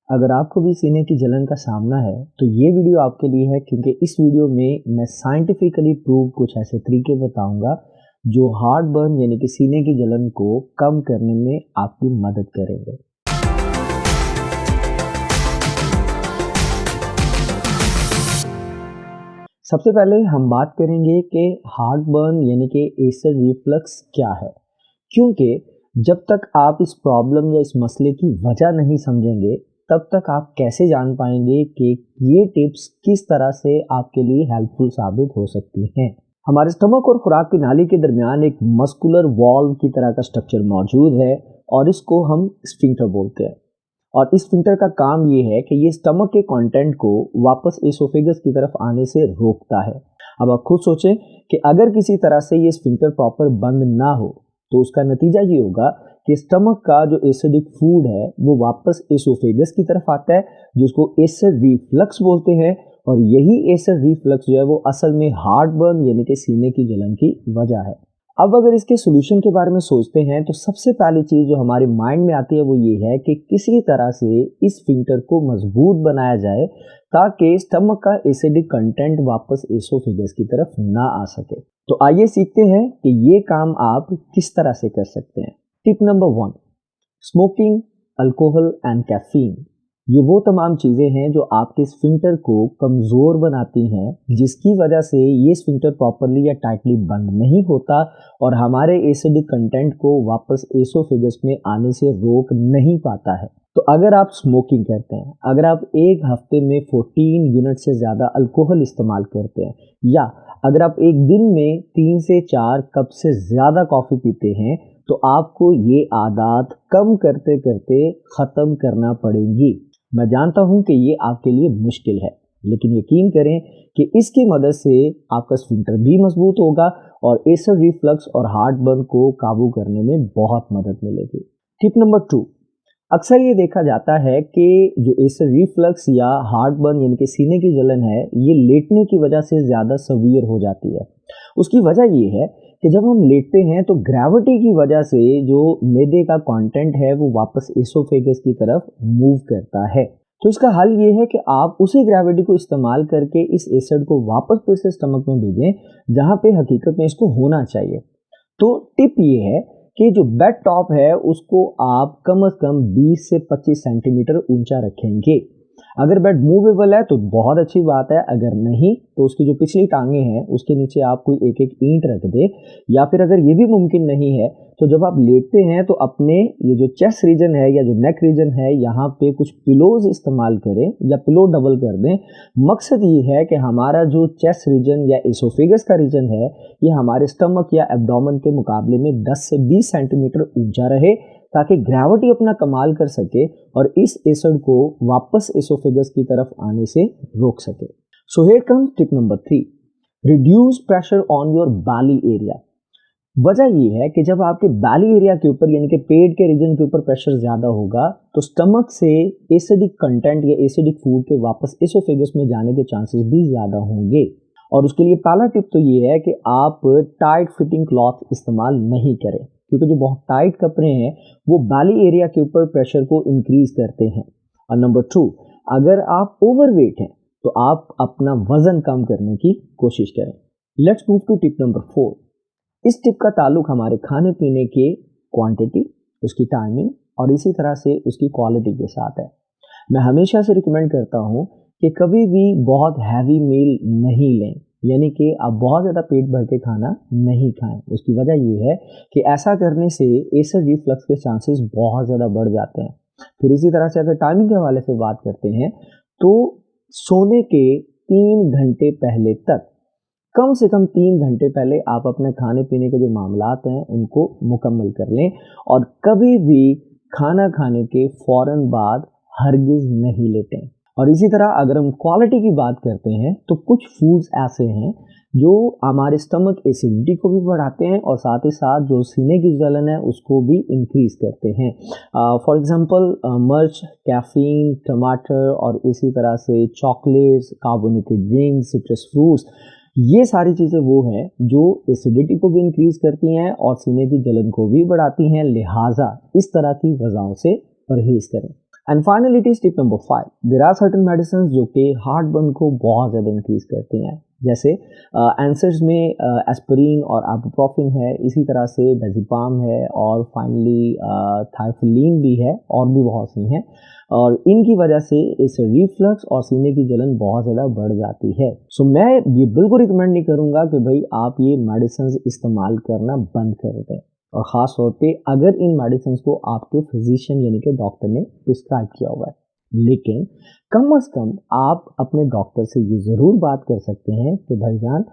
अगर आपको भी सीने की जलन का सामना है तो ये वीडियो आपके लिए है, क्योंकि इस वीडियो में मैं साइंटिफिकली प्रूव कुछ ऐसे तरीके बताऊंगा जो हार्ट बर्न यानी कि सीने की जलन को कम करने में आपकी मदद करेंगे। सबसे पहले हम बात करेंगे कि हार्ट बर्न यानी कि एसिड रिफ्लक्स क्या है, क्योंकि जब तक आप इस प्रॉब्लम या इस मसले की वजह नहीं समझेंगे तब तक आप कैसे जान पाएंगे कि ये टिप्स किस तरह से आपके लिए हेल्पफुल साबित हो सकती हैं। हमारे स्टमक और खुराक की नाली के दरमियान एक मस्कुलर वॉल्व की तरह का स्ट्रक्चर मौजूद है और इसको हम स्फिंक्टर बोलते हैं। और इस स्फिंक्टर का काम ये है कि ये स्टमक के कंटेंट को वापस एसोफेगस की तरफ आने से रोकता है। अब आप खुद सोचें कि अगर किसी तरह से ये स्फिंक्टर प्रॉपर बंद ना हो तो उसका नतीजा ये होगा कि स्टमक का जो एसिडिक फूड है वो वापस एसोफेगस की तरफ आता है, जिसको एसिड रिफ्लक्स बोलते हैं। और यही एसिड रिफ्लक्स जो है वो असल में हार्ट बर्न यानी कि सीने की जलन की वजह है। अब अगर इसके सोल्यूशन के बारे में सोचते हैं तो सबसे पहली चीज़ जो हमारे माइंड में आती है वो ये है कि किसी तरह से इस स्फिंक्टर को मजबूत बनाया जाए ताकि स्टमक का एसिडिक कंटेंट वापस एसोफेगस की तरफ ना आ सके। तो आइए सीखते हैं कि ये काम आप किस तरह से कर सकते हैं। Tip number 1, smoking, alcohol and caffeine. ये वो तमाम चीज़ें हैं जो आपके स्फिंक्टर को कमज़ोर बनाती हैं, जिसकी वजह से ये स्फिंक्टर प्रॉपरली या टाइटली बंद नहीं होता और हमारे एसिडिक कंटेंट को वापस एसोफेगस में आने से रोक नहीं पाता है। तो अगर आप स्मोकिंग करते हैं, अगर आप एक हफ्ते में 14 यूनिट से ज़्यादा अल्कोहल इस्तेमाल करते हैं, या अगर आप एक दिन में 3 से 4 कप से ज़्यादा कॉफ़ी पीते हैं, तो आपको ये आदत कम करते करते ख़त्म करना पड़ेगी। मैं जानता हूँ कि ये आपके लिए मुश्किल है, लेकिन यकीन करें कि इसकी मदद से आपका स्फिंक्टर भी मजबूत होगा और एसिड रिफ्लक्स और हार्ट बर्न को काबू करने में बहुत मदद मिलेगी। टिप नंबर 2, अक्सर ये देखा जाता है कि जो एसिड रिफ्लक्स या हार्ट बर्न यानी कि सीने की जलन है, ये लेटने की वजह से ज़्यादा सवीयर हो जाती है। उसकी वजह ये है कि जब हम लेटते हैं तो ग्रेविटी की वजह से जो मैदे का कंटेंट है वो वापस एसोफेगस की तरफ मूव करता है। तो इसका हल ये है कि आप उसी ग्रेविटी को इस्तेमाल करके इस एसिड को वापस फिर से स्टमक में भेजें जहाँ पे हकीकत में इसको होना चाहिए। तो टिप ये है कि जो बेड टॉप है उसको आप कम से कम 20 से 25 सेंटीमीटर ऊंचा रखेंगे। अगर बेड मूवेबल है तो बहुत अच्छी बात है, अगर नहीं तो उसकी जो पिछली टांगे हैं उसके नीचे आप कोई एक एक ईंट रख दे, या फिर अगर ये भी मुमकिन नहीं है तो जब आप लेटते हैं तो अपने ये जो चेस्ट रीजन है या जो नेक रीजन है यहाँ पे कुछ पिलोज इस्तेमाल करें या पिलो डबल कर दें। मकसद ये है कि हमारा जो चेस्ट रीजन या एसोफेगस का रीजन है ये हमारे स्टमक या एब्डोमेन के मुकाबले में 10 से 20 सेंटीमीटर ऊंचा रहे, ताकि ग्रेविटी अपना कमाल कर सके और इस एसिड को वापस एसोफेगस की तरफ आने से रोक सके। So here comes tip number 3, reduce pressure on your belly area. वजह ये है कि जब आपके बैली एरिया के ऊपर यानी कि पेट के रीजन के ऊपर प्रेशर ज़्यादा होगा तो स्टमक से एसिडिक कंटेंट या एसिडिक फूड के वापस एसोफेगस में जाने के चांसेस भी ज़्यादा होंगे। और उसके लिए पहला टिप तो ये है कि आप टाइट फिटिंग क्लॉथ इस्तेमाल नहीं करें, क्योंकि जो बहुत टाइट कपड़े हैं वो बैली एरिया के ऊपर प्रेशर को इंक्रीज करते हैं। और नंबर 2, अगर आप ओवरवेट हैं तो आप अपना वजन कम करने की कोशिश करें। Let's move to tip number 4। इस टिप का ताल्लुक हमारे खाने पीने के क्वांटिटी, उसकी टाइमिंग और इसी तरह से उसकी क्वालिटी के साथ है। मैं हमेशा से रिकमेंड करता हूँ कि कभी भी बहुत हैवी मील नहीं लें, यानी कि आप बहुत ज़्यादा पेट भर के खाना नहीं खाएं। उसकी वजह ये है कि ऐसा करने से एसिड रिफ्लक्स के चांसेस बहुत ज़्यादा बढ़ जाते हैं। फिर इसी तरह से अगर टाइमिंग के हवाले से बात करते हैं तो सोने के 3 घंटे पहले तक, कम से कम 3 घंटे पहले आप अपने खाने पीने के जो मामलात हैं उनको मुकम्मल कर लें, और कभी भी खाना खाने के फ़ौरन बाद हरगिज़ नहीं लेटें। और इसी तरह अगर हम क्वालिटी की बात करते हैं तो कुछ फूड्स ऐसे हैं जो हमारे स्टमक एसिडिटी को भी बढ़ाते हैं और साथ ही साथ जो सीने की जलन है उसको भी इंक्रीज करते हैं। फॉर एग्जांपल मिर्च, कैफीन, टमाटर और इसी तरह से chocolates, carbonated drinks, citrus fruits, ये सारी चीज़ें वो हैं जो एसिडिटी को भी इंक्रीज करती हैं और सीने की जलन को भी बढ़ाती हैं। लिहाजा इस तरह की वजहों से परहेज़ करें। And finally it is tip number 5, there are certain medicine जो कि हार्ट बर्न को बहुत ज़्यादा इंक्रीज करती हैं, जैसे आंसर्स में एस्पिरिन और आइबुप्रोफेन है, इसी तरह से डायज़ेपाम है और फाइनली थायोफिलिन भी है और भी बहुत सी हैं, और इनकी वजह से इस रिफ्लक्स और सीने की जलन बहुत ज़्यादा बढ़ जाती है। सो मैं ये बिल्कुल रिकमेंड नहीं करूँगा कि भाई आप ये मेडिसिन इस्तेमाल करना बंद कर दें, और ख़ास तौर पे अगर इन मेडिसिन को आपके फिजिशियन यानी कि डॉक्टर ने प्रिस्क्राइब किया हुआ है। लेकिन कम से कम आप अपने डॉक्टर से ये ज़रूर बात कर सकते हैं कि भाईजान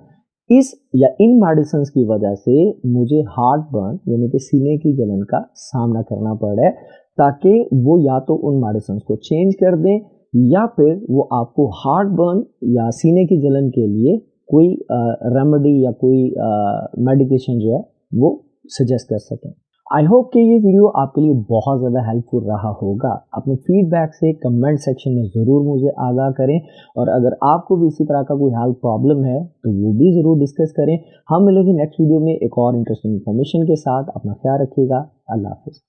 इस या इन मेडिसिन की वजह से मुझे हार्ट बर्न यानी कि सीने की जलन का सामना करना पड़ रहा है, ताकि वो या तो उन मेडिसिन को चेंज कर दें या फिर वो आपको हार्ट बर्न या सीने की जलन के लिए कोई रेमेडी या कोई मेडिकेशन जो है वो सजेस्ट कर सकें। आई होप कि ये वीडियो आपके लिए बहुत ज़्यादा हेल्पफुल रहा होगा। अपने फीडबैक से कमेंट सेक्शन में ज़रूर मुझे आगाह करें, और अगर आपको भी इसी तरह का कोई हेल्थ प्रॉब्लम है तो वो भी ज़रूर डिस्कस करें। हम मिलेंगे नेक्स्ट वीडियो में एक और इंटरेस्टिंग इन्फॉर्मेशन के साथ। अपना ख्याल रखिएगा। अल्लाह हाफ़िज़।